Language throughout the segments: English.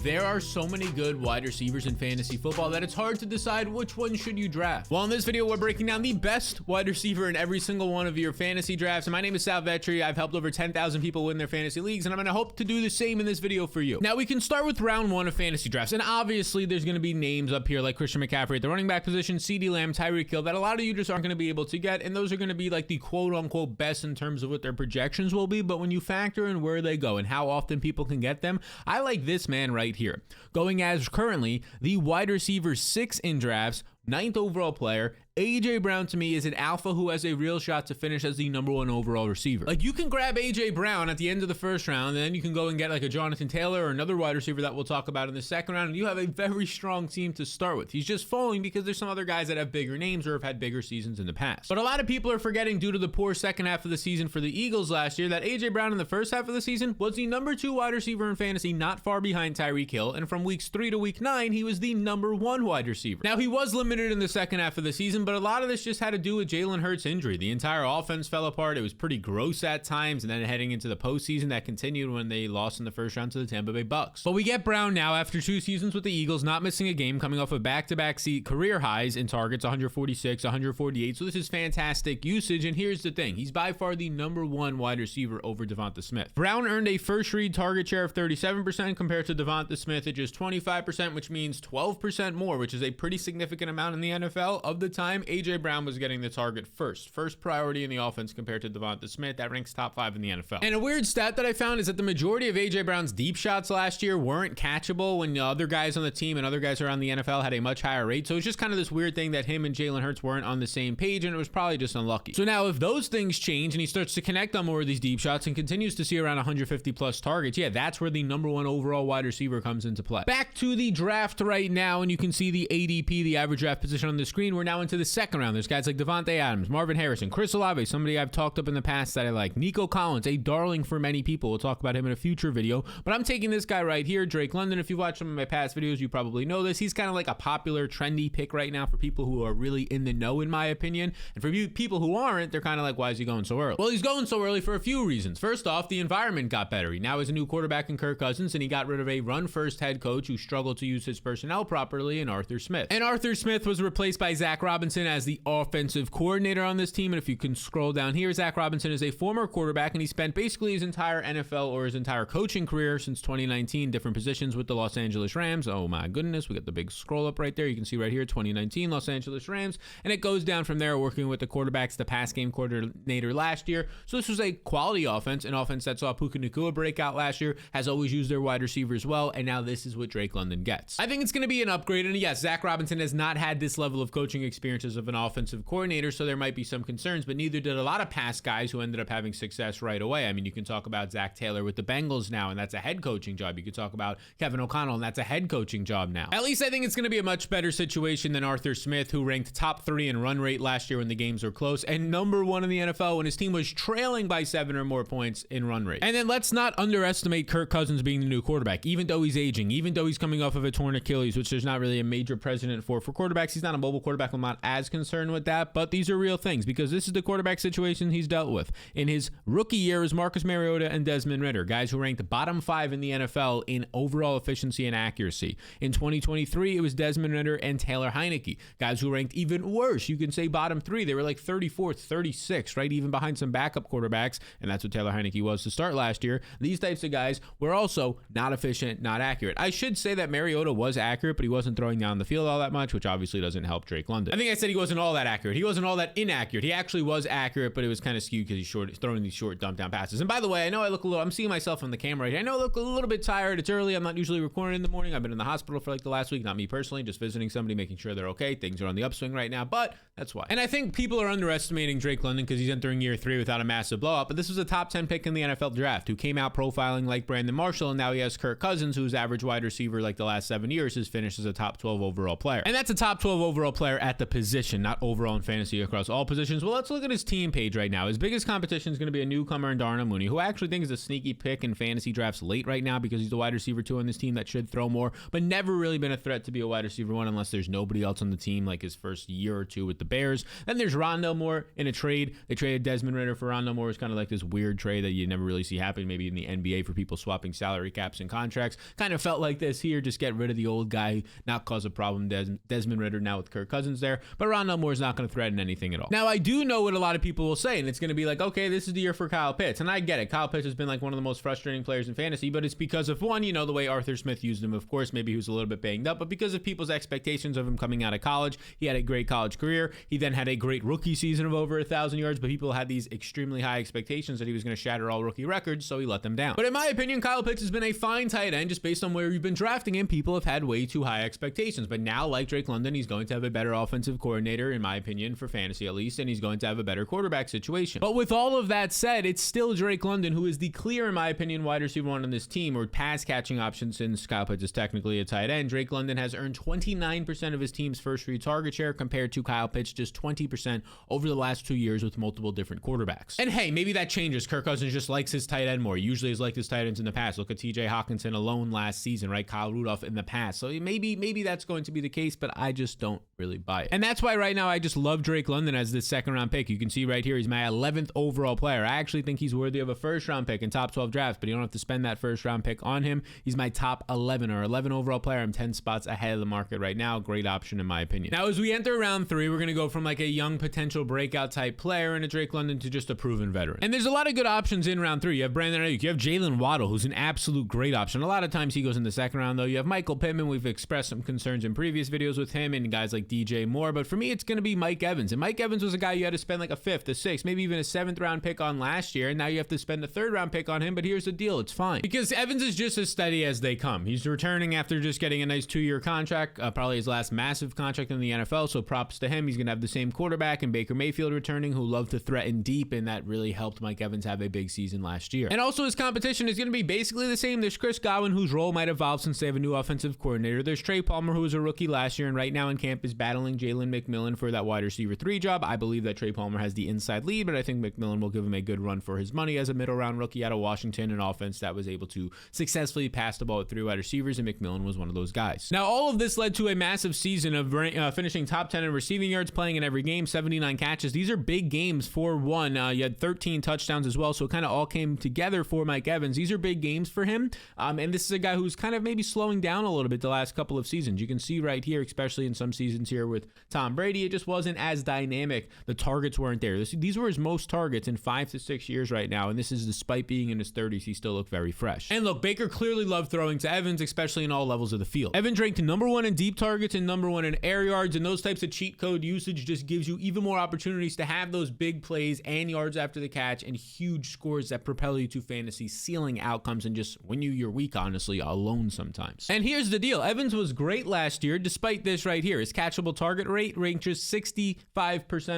There are so many good wide receivers in fantasy football that it's hard to decide which one should you draft. Well, in this video, we're breaking down the best wide receiver in every single one of your fantasy drafts. And my name is Sal Vetri. I've helped over 10,000 people win their fantasy leagues, and I'm going to hope to do the same in this video for you. Now, we can start with round one of fantasy drafts. And obviously, there's going to be names up here like Christian McCaffrey at the running back position, CeeDee Lamb, Tyreek Hill, that a lot of you just aren't going to be able to get. And those are going to be like the quote unquote best in terms of what their projections will be. But when you factor in where they go and how often people can get them, I like this man right here, going as currently the wide receiver 6 in drafts, 9th overall player. AJ Brown to me is an alpha who has a real shot to finish as the #1 overall receiver. Like, you can grab AJ Brown at the end of the first round, and then you can go and get like a Jonathan Taylor or another wide receiver that we'll talk about in the second round, and you have a very strong team to start with. He's just falling because there's some other guys that have bigger names or have had bigger seasons in the past. But a lot of people are forgetting, due to the poor second half of the season for the Eagles last year, that AJ Brown in the first half of the season was the #2 wide receiver in fantasy, not far behind Tyreek Hill, and from weeks 3 to week 9, he was the #1 wide receiver. Now, he was limited in the second half of the season, but a lot of this just had to do with Jalen Hurts' injury. The entire offense fell apart. It was pretty gross at times, and then heading into the postseason, that continued when they lost in the first round to the Tampa Bay Bucks. But we get Brown now after 2 seasons with the Eagles, not missing a game, coming off of back-to-back career highs in targets, 146, 148. So this is fantastic usage, and here's the thing. He's by far the #1 wide receiver over Devonta Smith. Brown earned a first-read target share of 37% compared to Devonta Smith at just 25%, which means 12% more, which is a pretty significant amount in the NFL. Of the time, AJ Brown was getting the target first priority in the offense compared to Devonta Smith. That ranks top 5 in the NFL. And a weird stat that I found is that the majority of AJ Brown's deep shots last year weren't catchable when the other guys on the team and other guys around the NFL had a much higher rate. So it's just kind of this weird thing that him and Jalen Hurts weren't on the same page, and it was probably just unlucky. So now if those things change and he starts to connect on more of these deep shots and continues to see around 150 plus targets, yeah, that's where the #1 overall wide receiver comes into play. Back to the draft right now, and you can see the ADP, the average draft position on the screen. We're now into the second round. There's guys like Devontae Adams, Marvin Harrison, Chris Olave, somebody I've talked up in the past that I like, Nico Collins, a darling for many people. We'll talk about him in a future video, but I'm taking this guy right here, Drake London. If you've watched some of my past videos, you probably know this. He's kind of like a popular, trendy pick right now for people who are really in the know, in my opinion. And for you people who aren't, they're kind of like, why is he going so early? Well, he's going so early for a few reasons. First off, the environment got better. He now has a new quarterback in Kirk Cousins, and he got rid of a run-first head coach who struggled to use his personnel properly in Arthur Smith. And Arthur Smith was replaced by Zach Robinson as the offensive coordinator on this team. And if you can scroll down here, Zach Robinson is a former quarterback, and he spent basically his entire NFL or his entire coaching career since 2019, different positions with the Los Angeles Rams. Oh my goodness, we got the big scroll up right there. You can see right here, 2019 Los Angeles Rams, and it goes down from there, working with the quarterbacks, the pass game coordinator last year. So this was a quality offense, an offense that saw Puka Nacua break out last year, has always used their wide receivers well, and now this is what Drake London gets. I think it's going to be an upgrade, and yes, Zach Robinson has not had this level of coaching experiences of an offensive coordinator, so there might be some concerns, but neither did a lot of past guys who ended up having success right away. I mean, you can talk about Zach Taylor with the Bengals now, and that's a head coaching job. You could talk about Kevin O'Connell, and that's a head coaching job now. At least I think it's going to be a much better situation than Arthur Smith, who ranked top 3 in run rate last year when the games were close, and #1 in the NFL when his team was trailing by 7 or more points in run rate. And then let's not underestimate Kirk Cousins being the new quarterback. Even though he's aging, even though he's coming off of a torn Achilles, which there's not really a major precedent for quarterbacks, he's not a mobile quarterback. I'm not as concerned with that, but these are real things because this is the quarterback situation he's dealt with. In his rookie year, it was Marcus Mariota and Desmond Ridder, guys who ranked bottom 5 in the NFL in overall efficiency and accuracy. In 2023, it was Desmond Ridder and Taylor Heineke, guys who ranked even worse. You can say bottom 3. They were like 34th, 36th, right? Even behind some backup quarterbacks, and that's what Taylor Heineke was to start last year. These types of guys were also not efficient, not accurate. I should say that Mariota was accurate, but he wasn't throwing down the field all that much, which obviously doesn't help Drake London. I think I said he wasn't all that accurate. He wasn't all that inaccurate. He actually was accurate, but it was kind of skewed because he's throwing these short dump down passes. And by the way, I know I look a little, I'm seeing myself on the camera right here. I know I look a little bit tired. It's early. I'm not usually recording in the morning. I've been in the hospital for like the last week, not me personally, just visiting somebody, making sure they're okay. Things are on the upswing right now, but that's why. And I think people are underestimating Drake London because he's entering year 3 without a massive blowout, but this was a top 10 pick in the NFL draft who came out profiling like Brandon Marshall, and now he has Kirk Cousins, whose average wide receiver like the last 7 years has finished as a top 12 overall player. And that's a top 12 overall player at the position position, not overall in fantasy across all positions. Well, let's look at his team page right now. His biggest competition is going to be a newcomer in Darnell Mooney, who I actually think is a sneaky pick in fantasy drafts late right now because he's a wide receiver 2 on this team that should throw more, but never really been a threat to be a wide receiver 1 unless there's nobody else on the team like his first year or 2 with the Bears. Then there's Rondale Moore in a trade. They traded Desmond Ridder for Rondale Moore. It's kind of like this weird trade that you never really see happen, maybe in the NBA for people swapping salary caps and contracts. Kind of felt like this here, just get rid of the old guy, not cause a problem. Desmond Ridder now with Kirk Cousins there, but Rondale Moore is not going to threaten anything at all. Now, I do know what a lot of people will say, and it's going to be like, okay, this is the year for Kyle Pitts, and I get it. Kyle Pitts has been like one of the most frustrating players in fantasy, but it's because of one, the way Arthur Smith used him. Of course, maybe he was a little bit banged up, but because of people's expectations of him coming out of college. He had a great college career. He then had a great rookie season of over 1,000 yards, but people had these extremely high expectations that he was going to shatter all rookie records, so he let them down. But in my opinion, Kyle Pitts has been a fine tight end just based on where you've been drafting him. People have had way too high expectations, but now, like Drake London, he's going to have a better offensive coordinator, in my opinion, for fantasy at least, and he's going to have a better quarterback situation. But with all of that said, it's still Drake London who is the clear, in my opinion, wide receiver 1 on this team, or pass catching option, since Kyle Pitts is technically a tight end. Drake London has earned 29% of his team's first read target share compared to Kyle Pitts just 20% over the last 2 years with multiple different quarterbacks. And hey, maybe that changes. Kirk Cousins just likes his tight end more. He usually has liked his tight ends in the past. Look at TJ Hawkinson alone last season, right? Kyle Rudolph in the past. So maybe that's going to be the case, but I just don't really buy it. And that's why right now I just love Drake London as this second round pick. You can see right here, he's my 11th overall player. I actually think he's worthy of a first round pick in top 12 drafts, but you don't have to spend that first round pick on him. He's my top 11 or 11 overall player. I'm 10 spots ahead of the market right now. Great option in my opinion. Now, as we enter round 3, we're going to go from like a young potential breakout type player in a Drake London to just a proven veteran. And there's a lot of good options in round 3. You have Brandon Ayuk. You have Jalen Waddle, who's an absolute great option. A lot of times he goes in the second round, though. You have Michael Pittman. We've expressed some concerns in previous videos with him and guys like DJ Moore, but for me, it's going to be Mike Evans. And Mike Evans was a guy you had to spend like a 5th, a 6th, maybe even a 7th round pick on last year, and now you have to spend a 3rd round pick on him, but here's the deal. It's fine. Because Evans is just as steady as they come. He's returning after just getting a nice 2-year contract, probably his last massive contract in the NFL, so props to him. He's going to have the same quarterback and Baker Mayfield returning, who love to threaten deep, and that really helped Mike Evans have a big season last year. And also his competition is going to be basically the same. There's Chris Godwin, whose role might evolve since they have a new offensive coordinator. There's Trey Palmer, who was a rookie last year and right now in camp is battling Jalen McMillan for that wide receiver 3 job. I believe that Trey Palmer has the inside lead, but I think McMillan will give him a good run for his money as a middle round rookie out of Washington, an offense that was able to successfully pass the ball with 3 wide receivers, and McMillan was one of those guys. Now, all of this led to a massive season of finishing top 10 in receiving yards, playing in every game, 79 catches. These are big games for one. You had 13 touchdowns as well, so it kind of all came together for Mike Evans. These are big games for him, and this is a guy who's kind of maybe slowing down a little bit the last couple of seasons. You can see right here, especially in some seasons here with Tom Brady, it just wasn't as dynamic. The targets weren't there. These were his most targets in 5 to 6 years right now, and this is despite being in his 30s, he still looked very fresh. And look, Baker clearly loved throwing to Evans, especially in all levels of the field. Evans ranked number 1 in deep targets and number 1 in air yards, and those types of cheat code usage just gives you even more opportunities to have those big plays and yards after the catch and huge scores that propel you to fantasy ceiling outcomes and just win you your week, honestly, alone sometimes. And here's the deal. Evans was great last year, despite this right here. His catchable target rate ranked just 65%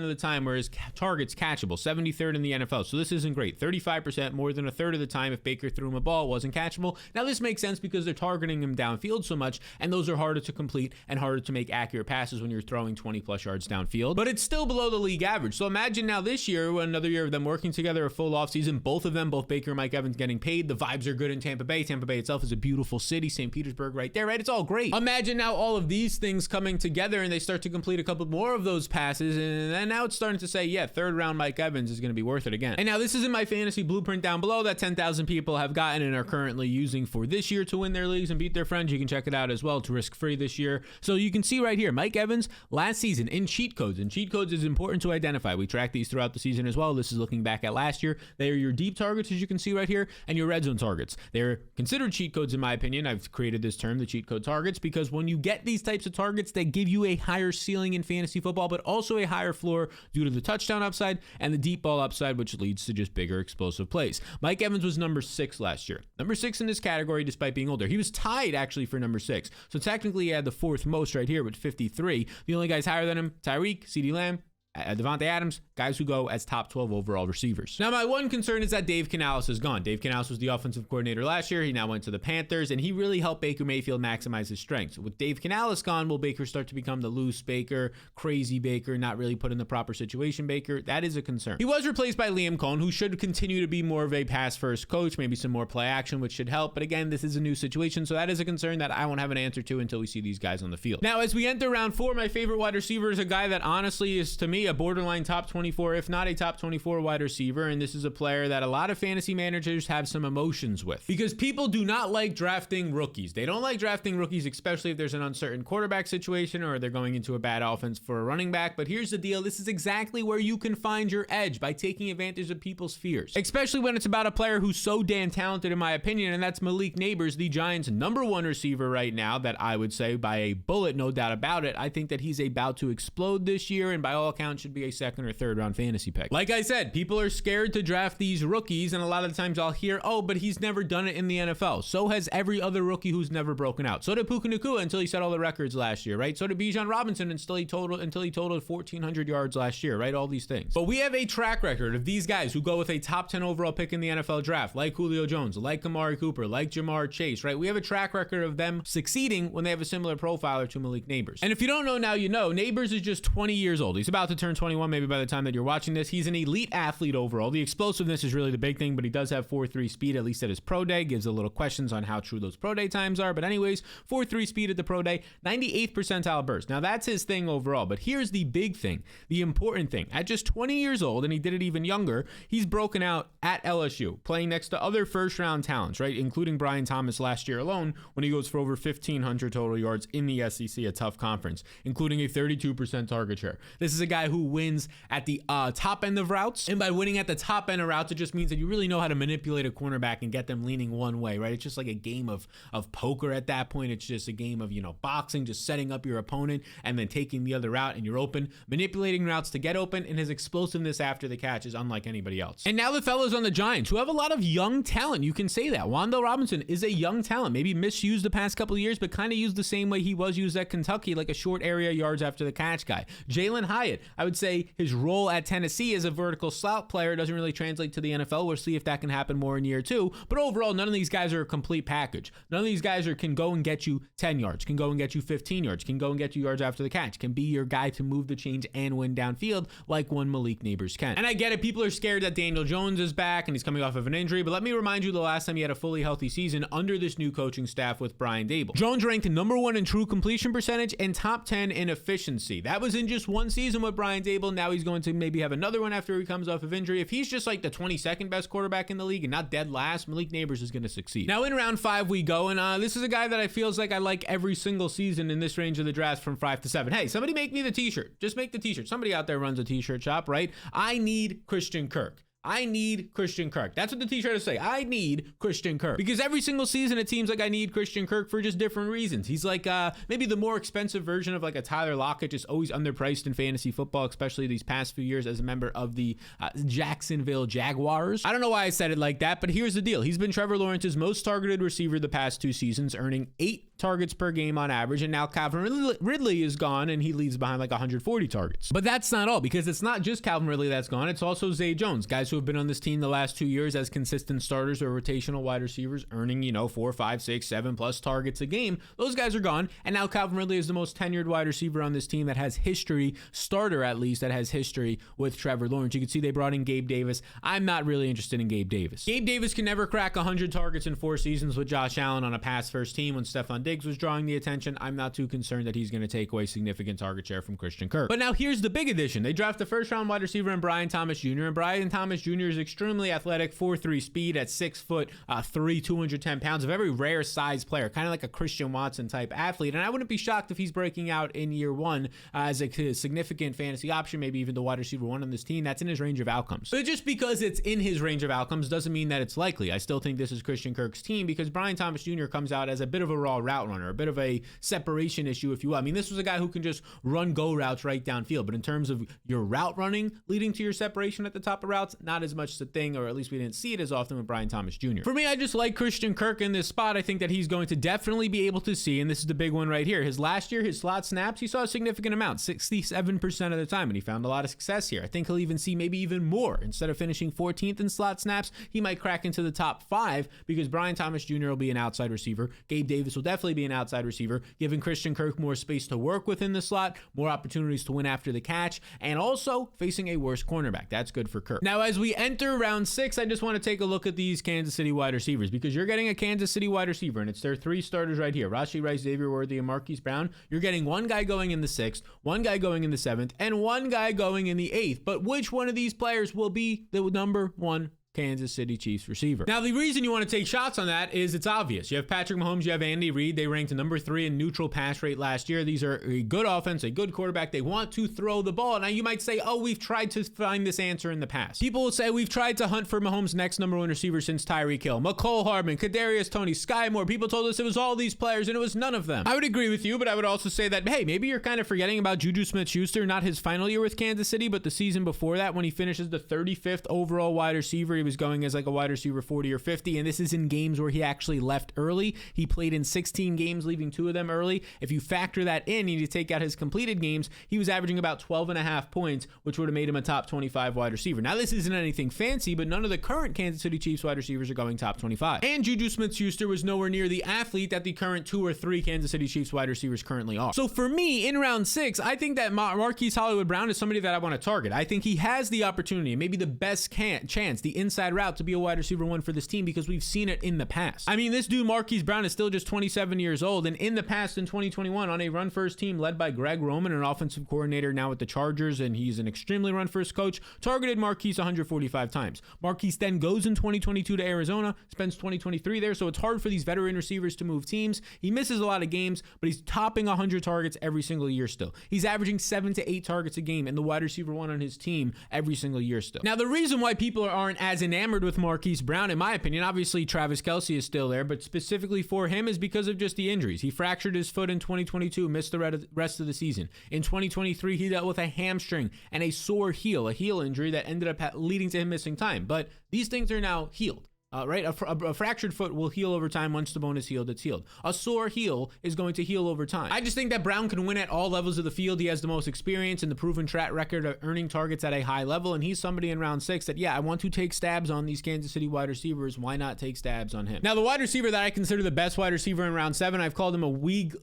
of the time, where his targets catchable, 73rd in the NFL. So this isn't great. 35%, more than a third of the time, if Baker threw him a ball, it wasn't catchable. Now, this makes sense because they're targeting him downfield so much, and those are harder to complete and harder to make accurate passes when you're throwing 20 plus yards downfield, but it's still below the league average. So imagine now this year, another year of them working together, a full offseason, both of them, both Baker and Mike Evans getting paid. The vibes are good in Tampa Bay. Tampa Bay itself is a beautiful city. St. Petersburg right there, right? It's all great. Imagine now all of these things coming together and they start to complete a couple more of those passes, and then now it's starting to say, yeah, 3rd round Mike Evans is going to be worth it again. And now this is in my fantasy blueprint down below that 10,000 people have gotten and are currently using for this year to win their leagues and beat their friends. You can check it out as well. It's risk-free this year. So you can see right here, Mike Evans last season in cheat codes, and cheat codes is important to identify. We track these throughout the season as well. This is looking back at last year. They are your deep targets, as you can see right here, and your red zone targets. They're considered cheat codes in my opinion. I've created this term, the cheat code targets, because when you get these types of targets, they give you a higher ceiling in fantasy football, but also a higher floor due to the touchdown upside and the deep ball upside, which leads to just bigger explosive plays. Mike Evans was number 6 last year. Number 6 in this category despite being older. He was tied actually for number 6. So technically he had the 4th most right here with 53. The only guys higher than him, Tyreek, CeeDee Lamb, Devontae Adams, guys who go as top 12 overall receivers. Now, my one concern is that Dave Canales is gone. Dave Canales was the offensive coordinator last year. He now went to the Panthers, and he really helped Baker Mayfield maximize his strengths. With Dave Canales gone, will Baker start to become the loose Baker, crazy Baker, not really put in the proper situation Baker? That is a concern. He was replaced by Liam Cohen, who should continue to be more of a pass-first coach, maybe some more play action, which should help. But again, this is a new situation, so that is a concern that I won't have an answer to until we see these guys on the field. Now, as we enter round 4, my favorite wide receiver is a guy that honestly is, to me, a borderline top 24, if not a top 24 wide receiver. And this is a player that a lot of fantasy managers have some emotions with, because people do not like drafting rookies. They don't like drafting rookies, especially if there's an uncertain quarterback situation or they're going into a bad offense for a running back. But here's the deal. This is exactly where you can find your edge, by taking advantage of people's fears, especially when it's about a player who's so damn talented, in my opinion, and that's Malik Nabers, the Giants' #1 receiver right now, that I would say by a bullet, no doubt about it. I think that he's about to explode this year, and by all accounts should be a 2nd or 3rd round fantasy pick. Like I said, people are scared to draft these rookies, and a lot of the times I'll hear, oh, but he's never done it in the NFL. So has every other rookie who's never broken out. So did Puka Nacua until he set all the records last year, right? So did Bijan Robinson until he totaled 1,400 yards last year, right? All these things. But we have a track record of these guys who go with a top 10 overall pick in the NFL draft, like Julio Jones, like Amari Cooper, like Jamar Chase, right? We have a track record of them succeeding when they have a similar profiler to Malik Nabers. And if you don't know now, you know, Nabers is just 20 years old. He's about to turn 21 maybe by the time that you're watching this. He's an elite athlete overall. The explosiveness is really the big thing, but he does have 4.3 speed, at least at his pro day. Gives a little questions on how true those pro day times are. But anyways, 4.3 speed at the pro day, 98th percentile burst. Now that's his thing overall. But here's the big thing, the important thing. At just 20 years old, and he did it even younger, he's broken out at LSU, playing next to other first-round talents, right? Including Brian Thomas last year alone, when he goes for over 1,500 total yards in the SEC, a tough conference, including a 32% target share. This is a guy who wins at the top end of routes. And by winning at the top end of routes, it just means that you really know how to manipulate a cornerback and get them leaning one way, right? It's just like a game of poker at that point. It's just a game of, boxing, just setting up your opponent and then taking the other route, and you're open, manipulating routes to get open, and his explosiveness after the catch is unlike anybody else. And now the fellas on the Giants, who have a lot of young talent, you can say that. Wan'Dale Robinson is a young talent, maybe misused the past couple of years, but kind of used the same way he was used at Kentucky, like a short area yards after the catch guy. Jalen Hyatt, I would say his role at Tennessee as a vertical slot player doesn't really translate to the NFL. We'll see if that can happen more in year 2. But overall, none of these guys are a complete package. None of these guys can go and get you 10 yards, can go and get you 15 yards, can go and get you yards after the catch, can be your guy to move the chains and win downfield like one Malik Nabers can. And I get it, people are scared that Daniel Jones is back and he's coming off of an injury, but let me remind you the last time he had a fully healthy season under this new coaching staff with Brian Daboll. Jones ranked #1 in true completion percentage and top 10 in efficiency. That was in just one season with Brian Daboll. Now he's going to maybe have another one after he comes off of injury. If he's just like the 22nd best quarterback in the league and not dead last, Malik Nabers is going to succeed. Now in round 5 we go, and this is a guy that I feels like I like every single season in this range of the drafts from 5 to 7. Hey, somebody make me the t-shirt. Just make the t-shirt. Somebody out there runs a t-shirt shop, right? I need Christian Kirk. I need Christian Kirk. That's what the t-shirt is saying. I need Christian Kirk. Because every single season it seems like I need Christian Kirk for just different reasons. He's like maybe the more expensive version of like a Tyler Lockett, just always underpriced in fantasy football, especially these past few years as a member of the Jacksonville Jaguars. I don't know why I said it like that, but here's the deal. He's been Trevor Lawrence's most targeted receiver the past 2 seasons, earning 8 targets per game on average, and now Calvin Ridley is gone and he leaves behind like 140 targets. But that's not all, because it's not just Calvin Ridley that's gone, it's also Zay Jones, guys who have been on this team the last 2 years as consistent starters or rotational wide receivers, earning 4, 5, 6, 7 plus targets a game. Those guys are gone, and now Calvin Ridley is the most tenured wide receiver on this team that has history, starter at least, that has history with Trevor Lawrence. You can see they brought in Gabe Davis. I'm not really interested in Gabe Davis. Gabe Davis can never crack 100 targets in 4 seasons with Josh Allen on a pass first team when Stephon Diggs was drawing the attention. I'm not too concerned that he's going to take away significant target share from Christian Kirk. But now here's the big addition. They draft the first round wide receiver in Brian Thomas Jr., and Brian Thomas Jr. is extremely athletic, 4.3 speed at 6'3", 210 pounds, a very rare size player, kind of like a Christian Watson type athlete. And I wouldn't be shocked if he's breaking out in year 1 as a significant fantasy option, maybe even the wide receiver 1 on this team. That's in his range of outcomes. But just because it's in his range of outcomes doesn't mean that it's likely. I still think this is Christian Kirk's team because Brian Thomas Jr. comes out as a bit of a raw route route runner, a bit of a separation issue, if you will. I mean, this was a guy who can just run go routes right downfield, but in terms of your route running leading to your separation at the top of routes, not as much the thing, or at least we didn't see it as often with Brian Thomas Jr. For me, I just like Christian Kirk in this spot. I think that he's going to definitely be able to see, and this is the big one right here. Last year, his slot snaps, he saw a significant amount, 67% of the time, and he found a lot of success here. I think he'll even see maybe even more. Instead of finishing 14th in slot snaps, he might crack into the top 5 because Brian Thomas Jr. will be an outside receiver. Gabe Davis will definitely be an outside receiver, giving Christian Kirk more space to work within the slot, more opportunities to win after the catch, and also facing a worse cornerback. That's good for Kirk. Now, as we enter round 6, I just want to take a look at these Kansas City wide receivers because you're getting a Kansas City wide receiver, and it's their 3 starters right here: Rashee Rice, Xavier Worthy, and Marquise Brown. You're getting one guy going in the 6th, one guy going in the 7th, and one guy going in the 8th. But which one of these players will be the number 1 Kansas City Chiefs receiver? Now, the reason you want to take shots on that is it's obvious. You have Patrick Mahomes, you have Andy Reid. They ranked number 3 in neutral pass rate last year. These are a good offense, a good quarterback. They want to throw the ball. Now, you might say, oh, we've tried to find this answer in the past. People will say we've tried to hunt for Mahomes' next number 1 receiver since Tyreek Hill, McCole Hardman, Kadarius Toney, Sky Moore. People told us it was all these players, and it was none of them. I would agree with you, but I would also say that, hey, maybe you're kind of forgetting about Juju Smith-Schuster, not his final year with Kansas City, but the season before that when he finishes the 35th overall wide receiver. He was going as like a wide receiver 40 or 50, and this is in games where he actually left early. He played in 16 games, leaving 2 of them early. If you factor that in, you take out his completed games, he was averaging about 12.5 points, which would have made him a top 25 wide receiver. Now, this isn't anything fancy, but none of the current Kansas City Chiefs wide receivers are going top 25. And Juju Smith-Schuster was nowhere near the athlete that the current 2 or 3 Kansas City Chiefs wide receivers currently are. So for me, in round 6, I think that Marquise Hollywood Brown is somebody that I want to target. I think he has the opportunity, maybe the best chance, the inside route to be a wide receiver 1 for this team because we've seen it in the past. I mean, this dude, Marquise Brown, is still just 27 years old, and in the past, in 2021, on a run-first team led by Greg Roman, an offensive coordinator now with the Chargers, and he's an extremely run-first coach, targeted Marquise 145 times. Marquise then goes in 2022 to Arizona, spends 2023 there, so it's hard for these veteran receivers to move teams. He misses a lot of games, but he's topping 100 targets every single year still. He's averaging 7 to 8 targets a game, and the wide receiver 1 on his team every single year still. Now, the reason why people aren't as enamored with Marquise Brown, in my opinion, obviously Travis Kelce is still there, but specifically for him is because of just the injuries. He fractured his foot in 2022, missed the rest of the season. In 2023, he dealt with a hamstring and a sore heel, a heel injury that ended up leading to him missing time. But these things are now healed. Right? A fractured foot will heal over time. Once the bone is healed, it's healed. A sore heel is going to heal over time. I just think that Brown can win at all levels of the field. He has the most experience and the proven track record of earning targets at a high level, and he's somebody in round 6 that, yeah, I want to take stabs on these Kansas City wide receivers. Why not take stabs on him? Now, the wide receiver that I consider the best wide receiver in round 7, I've called him a league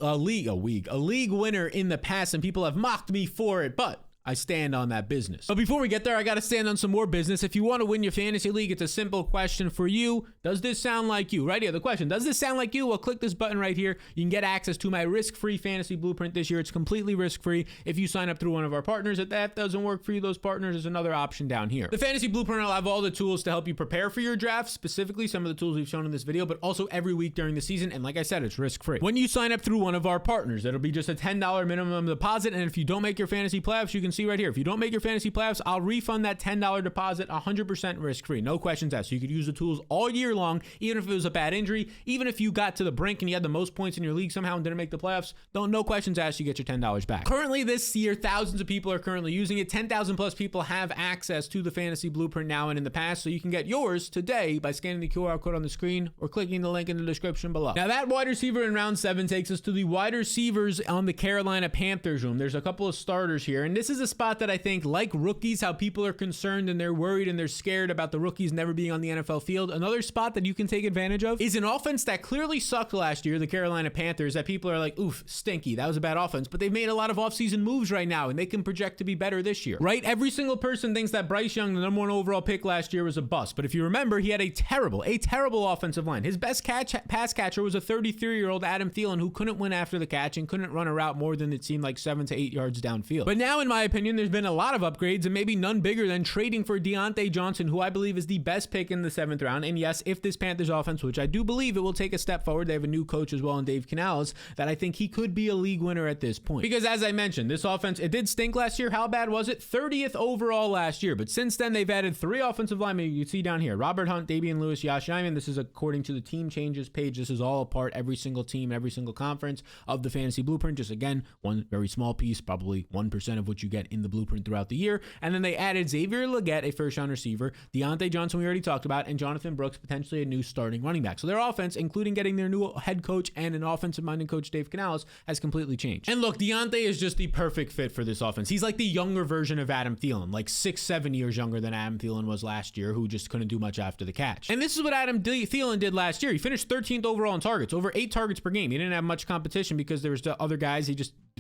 winner in the past, and people have mocked me for it, but I stand on that business. But before we get there, I got to stand on some more business. If you want to win your fantasy league, it's a simple question for you. Does this sound like you? Right here, the question. Does this sound like you? Well, click this button right here. You can get access to my risk-free fantasy blueprint this year. It's completely risk-free if you sign up through one of our partners. If that doesn't work for you, those partners, there's another option down here. The fantasy blueprint will have all the tools to help you prepare for your draft, specifically some of the tools we've shown in this video, but also every week during the season. And like I said, it's risk-free. When you sign up through one of our partners, it'll be just a $10 minimum deposit. And if you don't make your fantasy playoffs, you can see right here. If you don't make your fantasy playoffs, I'll refund that $10 deposit 100% risk-free. No questions asked. So you could use the tools all year long, even if it was a bad injury, even if you got to the brink and you had the most points in your league somehow and didn't make the playoffs, no questions asked, you get your $10 back. Currently this year, thousands of people are currently using it. 10,000 plus people have access to the fantasy blueprint now and in the past, so you can get yours today by scanning the QR code on the screen or clicking the link in the description below. Now that wide receiver in round 7 takes us to the wide receivers on the Carolina Panthers room. There's a couple of starters here, and this is a spot that I think, like rookies, how people are concerned and they're worried and they're scared about the rookies never being on the NFL field. Another spot that you can take advantage of is an offense that clearly sucked last year, the Carolina Panthers, that people are like, oof, stinky. That was a bad offense, but they've made a lot of offseason moves right now and they can project to be better this year, right? Every single person thinks that Bryce Young, the number 1 overall pick last year, was a bust. But if you remember, he had a terrible offensive line. His best pass catcher was a 33-year-old Adam Thielen who couldn't win after the catch and couldn't run a route more than it seemed like 7 to 8 yards downfield. But now, in my opinion, opinion, there's been a lot of upgrades and maybe none bigger than trading for Diontae Johnson, who I believe is the best pick in the 7th round. And yes, if this Panthers offense, which I do believe it will take a step forward, they have a new coach as well in Dave Canales, that I think he could be a league winner at this point. Because as I mentioned, this offense, it did stink last year. How bad was it? 30th overall last year. But since then, they've added 3 offensive linemen. You can see down here, Robert Hunt, Davian Lewis, Yosh Nijman. This is according to the team changes page. This is all a part, every single team, every single conference of the fantasy blueprint. Just again, one very small piece, probably 1% of what you get in the blueprint throughout the year. And then they added Xavier Legette, a first-round receiver, Diontae Johnson, we already talked about, and Jonathan Brooks, potentially a new starting running back. So their offense, including getting their new head coach and an offensive-minded coach, Dave Canales, has completely changed. And look, Diontae is just the perfect fit for this offense. He's like the younger version of Adam Thielen, like 6-7 years younger than Adam Thielen was last year, who just couldn't do much after the catch. And this is what Adam Thielen did last year. He finished 13th overall in targets, over 8 targets per game. He didn't have much competition because there was the other guys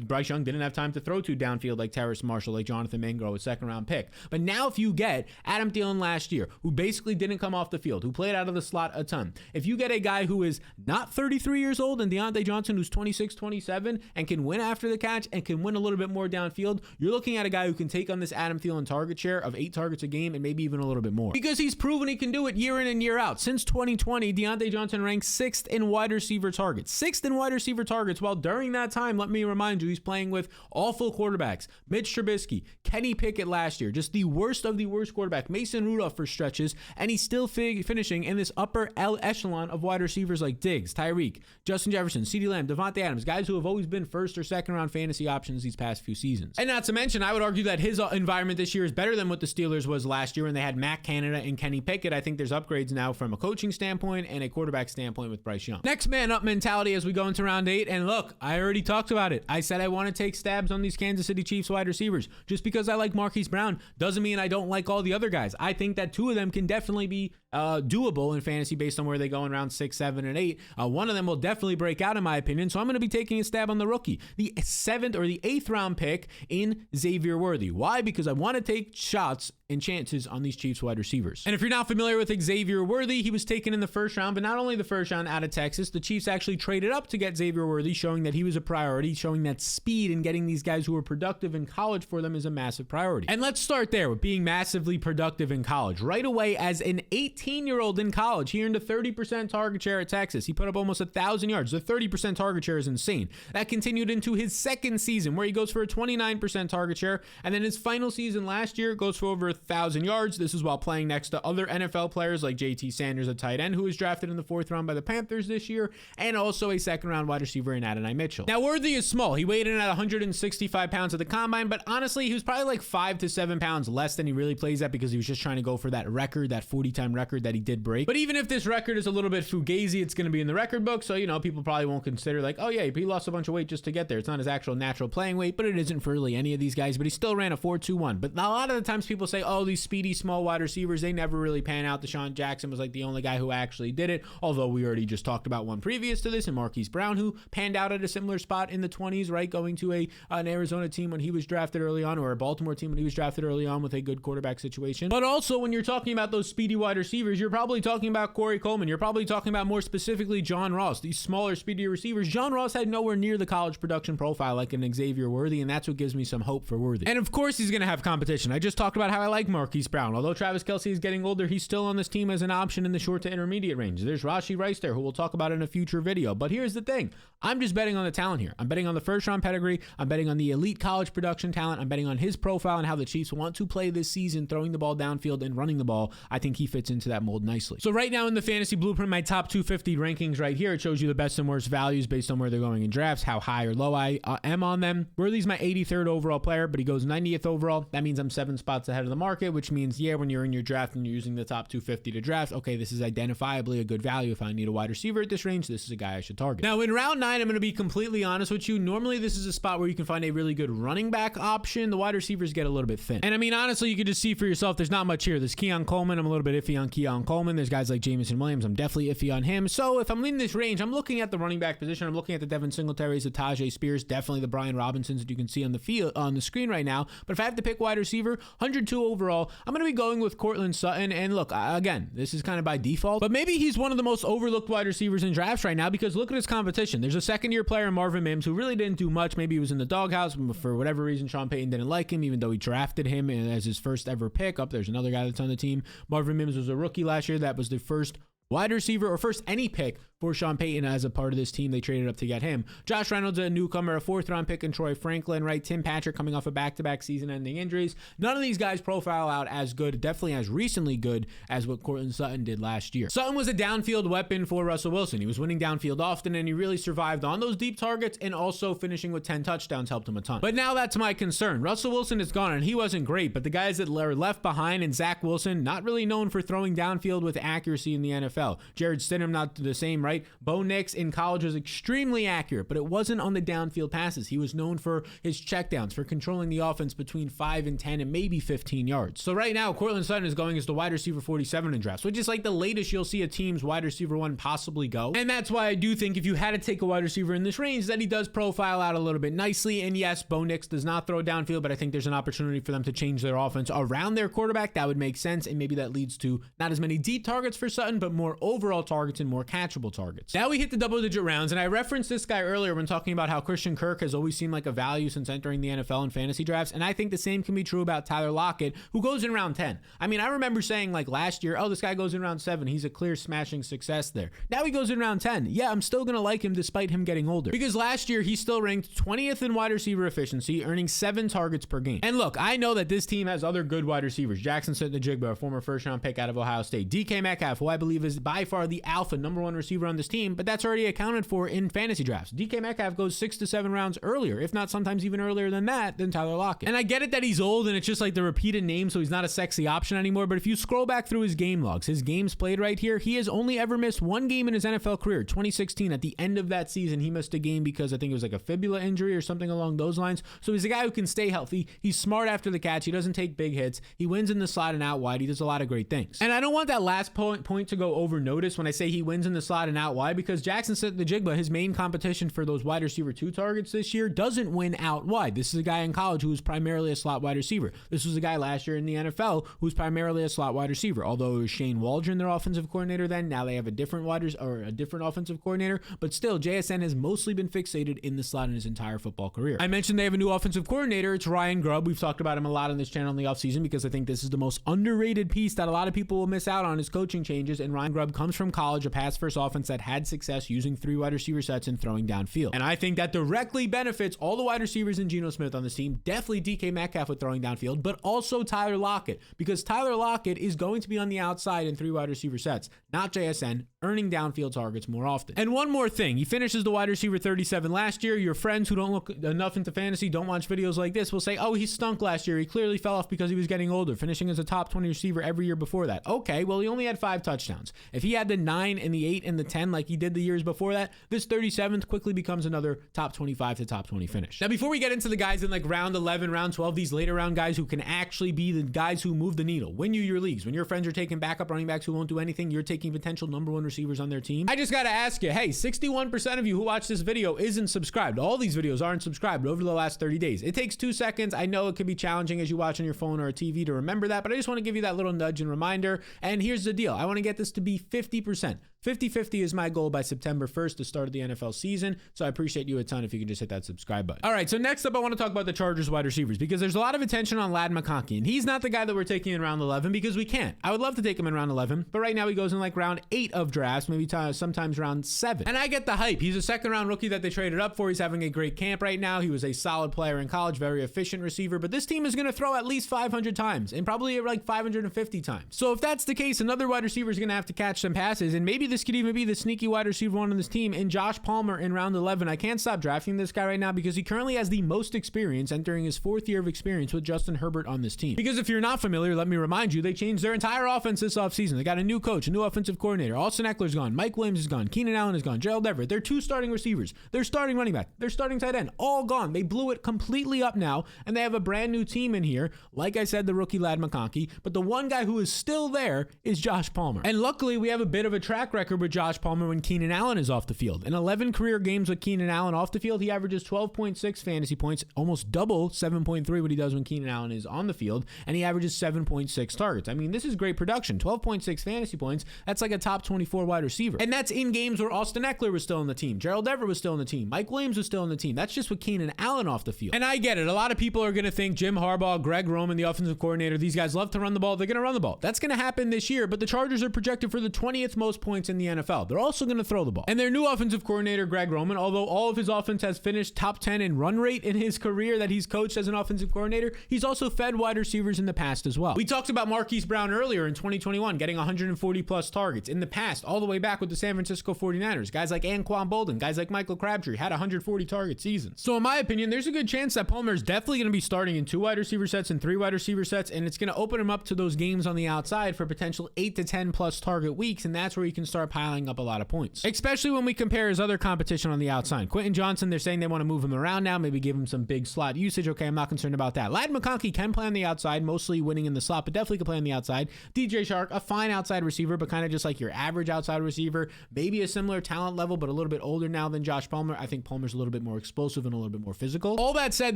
Bryce Young didn't have time to throw to downfield, like Terrace Marshall, like Jonathan Mingo, a 2nd-round pick. But now if you get Adam Thielen last year, who basically didn't come off the field, who played out of the slot a ton, if you get a guy who is not 33 years old and Diontae Johnson, who's 26, 27, and can win after the catch and can win a little bit more downfield, you're looking at a guy who can take on this Adam Thielen target share of 8 targets a game and maybe even a little bit more. Because he's proven he can do it year in and year out. Since 2020, Diontae Johnson ranks 6th in wide receiver targets. 6th in wide receiver targets, while during that time, let me remind you, he's playing with awful quarterbacks. Mitch Trubisky, Kenny Pickett last year, just the worst of the worst quarterback. Mason Rudolph for stretches, and he's still finishing in this upper echelon of wide receivers like Diggs, Tyreek, Justin Jefferson, CeeDee Lamb, Devontae Adams, guys who have always been 1st or 2nd round fantasy options these past few seasons. And not to mention, I would argue that his environment this year is better than what the Steelers was last year when they had Matt Canada and Kenny Pickett. I think there's upgrades now from a coaching standpoint and a quarterback standpoint with Bryce Young. Next man up mentality as we go into round 8. And look, I already talked about it. I said I want to take stabs on these Kansas City Chiefs wide receivers. Just because I like Marquise Brown doesn't mean I don't like all the other guys. I think that 2 of them can definitely be doable in fantasy based on where they go in round 6, 7, and 8. One of them will definitely break out in my opinion, so I'm going to be taking a stab on the rookie, the 7th or the 8th round pick in Xavier Worthy. Why? Because I want to take shots and chances on these Chiefs wide receivers. And if you're not familiar with Xavier Worthy, he was taken in the 1st round, but not only the 1st round out of Texas, the Chiefs actually traded up to get Xavier Worthy, showing that he was a priority, showing that speed and getting these guys who were productive in college for them is a massive priority. And let's start there with being massively productive in college. Right away, as an 18-year-old in college, he earned a 30% target share at Texas. He put up almost 1,000 yards. The 30% target share is insane. That continued into his 2nd season, where he goes for a 29% target share, and then his final season last year goes for over 1,000 yards. This is while playing next to other NFL players like JT Sanders, a tight end who was drafted in the 4th round by the Panthers this year, and also a 2nd-round wide receiver in Adonai Mitchell. Now, Worthy is small. He weighed in at 165 pounds at the combine, but honestly, he was probably like 5 to 7 pounds less than he really plays at because he was just trying to go for that record, that 40-time record that he did break. But even if this record is a little bit fugazi, it's going to be in the record book, so, you know, people probably won't consider like, oh yeah, he lost a bunch of weight just to get there. It's not his actual natural playing weight, but it isn't for really any of these guys, but he still ran a 4.21. But a lot of the times people say, oh, these speedy small wide receivers, they never really pan out. Deshaun Jackson was like the only guy who actually did it, although we already just talked about one previous to this, and Marquise Brown, who panned out at a similar spot in the 20s, right, going to an Arizona team when he was drafted early on, or a Baltimore team when he was drafted early on with a good quarterback situation. But also, when you're talking about those speedy wide receivers, you're probably talking about Corey Coleman. You're probably talking about more specifically John Ross, these smaller, speedier receivers. John Ross had nowhere near the college production profile like an Xavier Worthy, and that's what gives me some hope for Worthy. And of course, he's going to have competition. I just talked about how I like Marquise Brown. Although Travis Kelce is getting older, he's still on this team as an option in the short to intermediate range. There's Rashee Rice there, who we'll talk about in a future video. But here's the thing. I'm just betting on the talent here. I'm betting on the 1st round pedigree. I'm betting on the elite college production talent. I'm betting on his profile and how the Chiefs want to play this season, throwing the ball downfield and running the ball. I think he fits into that mold nicely. So right now in the fantasy blueprint, my top 250 rankings right here, it shows you the best and worst values based on where they're going in drafts, how high or low I am on them. Worthy's my 83rd overall player, but he goes 90th overall. That means I'm 7 spots ahead of the market, which means, yeah, when you're in your draft and you're using the top 250 to draft, okay, this is identifiably a good value. If I need a wide receiver at this range, this is a guy I should target. Now, in round 9, I'm going to be completely honest with you. Normally, this is a spot where you can find a really good running back option. The wide receivers get a little bit thin. And I mean, honestly, you can just see for yourself, there's not much here. There's Keon Coleman. I'm a little bit iffy on Keon Coleman. There's guys like Jameson Williams. I'm definitely iffy on him. So if I'm in this range, I'm looking at the running back position. I'm looking at the Devin Singletaries, the Tajay Spears, definitely the Brian Robinsons that you can see on the field, on the screen right now. But if I have to pick wide receiver, 102 overall, I'm going to be going with Courtland Sutton. And look, again, this is kind of by default, but maybe he's one of the most overlooked wide receivers in drafts right now because look at his competition. There's a second-year player, Marvin Mims, who really didn't do too much. Maybe he was in the doghouse. For whatever reason, Sean Payton didn't like him, even though he drafted him as his first ever pick. There's another guy that's on the team. Marvin Mims was a rookie last year. That was the first wide receiver or first any pick for Sean Payton as a part of this team. They traded up to get him. Josh Reynolds, a newcomer, a 4th-round pick, and Troy Franklin, right? Tim Patrick coming off a back-to-back season-ending injuries. None of these guys profile out as good, definitely as recently good as what Courtland Sutton did last year. Sutton was a downfield weapon for Russell Wilson. He was winning downfield often, and he really survived on those deep targets, and also finishing with 10 touchdowns helped him a ton. But now that's my concern. Russell Wilson is gone, and he wasn't great, but the guys that are left behind, and Zach Wilson, not really known for throwing downfield with accuracy in the NFL. Jared Stidham, not the same, right? Bo Nix in college was extremely accurate, but it wasn't on the downfield passes. He was known for his checkdowns, for controlling the offense between 5 and 10 and maybe 15 yards. So right now, Courtland Sutton is going as the wide receiver 47 in drafts, which is like the latest you'll see a team's wide receiver 1 possibly go. And that's why I do think if you had to take a wide receiver in this range, that he does profile out a little bit nicely. And yes, Bo Nix does not throw downfield, but I think there's an opportunity for them to change their offense around their quarterback. That would make sense. And maybe that leads to not as many deep targets for Sutton, but more overall targets and more catchable targets. Now we hit the double-digit rounds, and I referenced this guy earlier when talking about how Christian Kirk has always seemed like a value since entering the NFL in fantasy drafts, and I think the same can be true about Tyler Lockett, who goes in round 10. I mean, I remember saying like last year, oh, this guy goes in round 7. He's a clear smashing success there. Now he goes in round 10. Yeah, I'm still going to like him despite him getting older, because last year he still ranked 20th in wide receiver efficiency, earning 7 targets per game. And look, I know that this team has other good wide receivers. Jackson Smith-Njigba, a former first-round pick out of Ohio State. DK Metcalf, who I believe is by far the alpha #1 receiver on this team, but that's already accounted for in fantasy drafts. DK Metcalf goes 6 to 7 rounds earlier, if not sometimes even earlier than that, than Tyler Lockett. And I get it that he's old and it's just like the repeated name, so he's not a sexy option anymore, but if you scroll back through his game logs, his games played right here, he has only ever missed 1 game in his NFL career. 2016, at the end of that season, he missed a game because I think it was like a fibula injury or something along those lines. So he's a guy who can stay healthy. He's smart after the catch. He doesn't take big hits. He wins in the slot and out wide. He does a lot of great things. And I don't want that last point to go over noticed when I say he wins in the slot and out wide, because Jackson Smith-Njigba, his main competition for those wide receiver 2 targets this year, doesn't win out wide. This is a guy in college who was primarily a slot wide receiver. This was a guy last year in the NFL who was primarily a slot wide receiver. Although it was Shane Waldron, their offensive coordinator then, now they have a different offensive coordinator, but still JSN has mostly been fixated in the slot in his entire football career. I mentioned they have a new offensive coordinator. It's Ryan Grubb. We've talked about him a lot on this channel in the offseason because I think this is the most underrated piece that a lot of people will miss out on, is coaching changes. And Ryan Grubb comes from college, a pass-first offense that had success using 3 wide receiver sets and throwing downfield. And I think that directly benefits all the wide receivers in Geno Smith on this team, definitely DK Metcalf with throwing downfield, but also Tyler Lockett, because Tyler Lockett is going to be on the outside in 3 wide receiver sets, not JSN, earning downfield targets more often. And one more thing, he finishes the wide receiver 37 last year. Your friends who don't look enough into fantasy, don't watch videos like this, will say, oh, he stunk last year. He clearly fell off because he was getting older, finishing as a top 20 receiver every year before that. Okay, well, he only had 5 touchdowns. If he had the 9 and the 8 and the 10 like he did the years before that, this 37th quickly becomes another top 25 to top 20 finish. Now, before we get into the guys in like round 11, round 12, these later round guys who can actually be the guys who move the needle, win you your leagues. When your friends are taking backup running backs who won't do anything, you're taking potential #1 receivers on their team. I just got to ask you, hey, 61% of you who watch this video isn't subscribed. All these videos aren't subscribed over the last 30 days. It takes 2 seconds. I know it can be challenging as you watch on your phone or a TV to remember that, but I just want to give you that little nudge and reminder. And here's the deal. I want to get this to be 50%. 50-50 is my goal by September 1st, the start of the NFL season. So I appreciate you a ton if you could just hit that subscribe button. All right, so next up, I want to talk about the Chargers wide receivers, because there's a lot of attention on Ladd McConkey, and he's not the guy that we're taking in round 11 because we can't. I would love to take him in round 11, but right now he goes in like round 8 of drafts, maybe sometimes round 7. And I get the hype. He's a second-round rookie that they traded up for. He's having a great camp right now. He was a solid player in college, very efficient receiver, but this team is going to throw at least 500 times and probably like 550 times. So if that's the case, another wide receiver is going to have to catch some passes, and maybe this could even be the sneaky wide receiver 1 on this team in Josh Palmer in round 11. I can't stop drafting this guy right now because he currently has the most experience, entering his 4th year of experience with Justin Herbert on this team. Because if you're not familiar, let me remind you, they changed their entire offense this offseason. They got a new coach, a new offensive coordinator. Austin Eckler's gone. Mike Williams is gone. Keenan Allen is gone. Gerald Everett. They're 2 starting receivers. They're starting running back. They're starting tight end. All gone. They blew it completely up now, and they have a brand new team in here. Like I said, the rookie Ladd McConkey, but the one guy who is still there is Josh Palmer. And luckily, we have a bit of a track record record with Josh Palmer when Keenan Allen is off the field. In 11 career games with Keenan Allen off the field, he averages 12.6 fantasy points, almost double 7.3 what he does when Keenan Allen is on the field, and he averages 7.6 targets. I mean, this is great production. 12.6 fantasy points, that's like a top 24 wide receiver. And that's in games where Austin Eckler was still on the team, Gerald Everett was still on the team, Mike Williams was still on the team. That's just with Keenan Allen off the field. And I get it. A lot of people are going to think Jim Harbaugh, Greg Roman, the offensive coordinator, these guys love to run the ball. They're going to run the ball. That's going to happen this year, but the Chargers are projected for the 20th most points in the NFL. They're also going to throw the ball. And their new offensive coordinator, Greg Roman, although all of his offense has finished top 10 in run rate in his career that he's coached as an offensive coordinator, he's also fed wide receivers in the past as well. We talked about Marquise Brown earlier in 2021, getting 140 plus targets. In the past, all the way back with the San Francisco 49ers, guys like Anquan Boldin, guys like Michael Crabtree had 140 target seasons. So in my opinion, there's a good chance that Palmer is definitely going to be starting in 2 wide receiver sets and 3 wide receiver sets, and it's going to open him up to those games on the outside for potential 8 to 10 plus target weeks, and that's where he can start piling up a lot of points, especially when we compare his other competition on the outside. Quentin Johnson, they're saying they want to move him around now, maybe give him some big slot usage. Okay, I'm not concerned about that. Ladd McConkey can play on the outside, mostly winning in the slot, but definitely can play on the outside. DJ Shark, a fine outside receiver, but kind of just like your average outside receiver, maybe a similar talent level, but a little bit older now than Josh Palmer. I think Palmer's a little bit more explosive and a little bit more physical. All that said,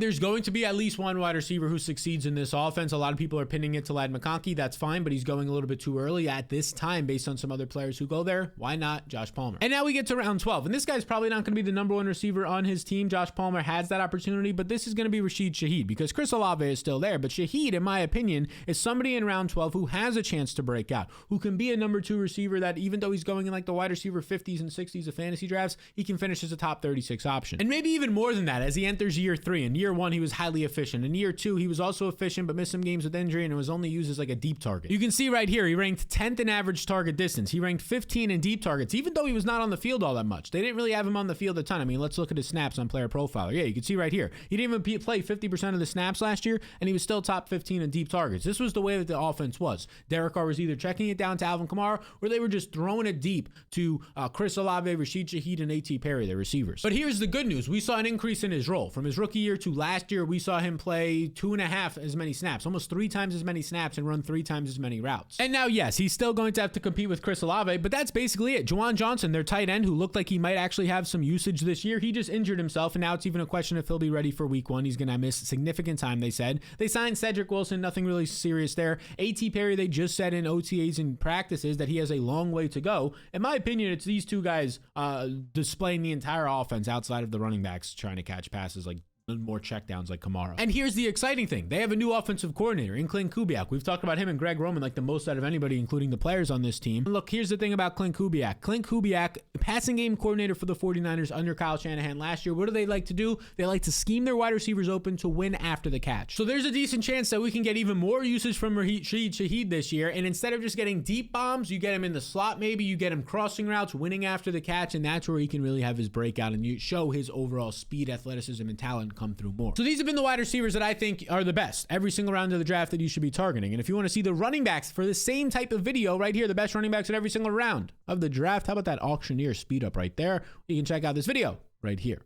there's going to be at least one wide receiver who succeeds in this offense. A lot of people are pinning it to Ladd McConkey. That's fine, but he's going a little bit too early at this time based on some other players who go there. Why not Josh Palmer? And now we get to round 12, and this guy's probably not going to be the number 1 receiver on his team. Josh Palmer has that opportunity, but this is going to be Rashid Shaheed because Chris Olave is still there. But Shaheed, in my opinion, is somebody in round 12 who has a chance to break out, who can be a number 2 receiver that even though he's going in like the wide receiver 50s and 60s of fantasy drafts, he can finish as a top 36 option. And maybe even more than that as he enters year 3. In year 1, he was highly efficient. In year 2, he was also efficient, but missed some games with injury and was only used as like a deep target. You can see right here, he ranked 10th in average target distance. He ranked 15 in deep targets, even though he was not on the field all that much. They didn't really have him on the field a ton. I mean, let's look at his snaps on Player Profiler. Yeah, you can see right here. He didn't even play 50% of the snaps last year, and he was still top 15 in deep targets. This was the way that the offense was. Derek Carr was either checking it down to Alvin Kamara, or they were just throwing it deep to Chris Olave, Rashid Shaheed, and A.T. Perry, their receivers. But here's the good news. We saw an increase in his role. From his rookie year to last year, we saw him play 2.5 as many snaps, almost 3 times as many snaps, and run 3 times as many routes. And now, yes, he's still going to have to compete with Chris Olave, but that's basically it. Juwan Johnson, their tight end, who looked like he might actually have some usage this year, he just injured himself, and now it's even a question if he'll be ready for week 1. He's going to miss significant time, they said. They signed Cedric Wilson, nothing really serious there. A.T. Perry, they just said in OTAs and practices that he has a long way to go. In my opinion, it's these 2 guys displaying the entire offense outside of the running backs trying to catch passes like more checkdowns like Kamara. And here's the exciting thing. They have a new offensive coordinator in Clint Kubiak. We've talked about him and Greg Roman like the most out of anybody, including the players on this team. And look, here's the thing about Clint Kubiak. Clint Kubiak, passing game coordinator for the 49ers under Kyle Shanahan last year. What do they like to do? They like to scheme their wide receivers open to win after the catch. So there's a decent chance that we can get even more usage from Rashid Shaheed this year. And instead of just getting deep bombs, you get him in the slot maybe, you get him crossing routes, winning after the catch, and that's where he can really have his breakout and you show his overall speed, athleticism, and talent come through more. So these have been the wide receivers that I think are the best every single round of the draft that you should be targeting. And if you want to see the running backs for the same type of video right here, the best running backs at every single round of the draft, how about that auctioneer speed up right there? You can check out this video right here.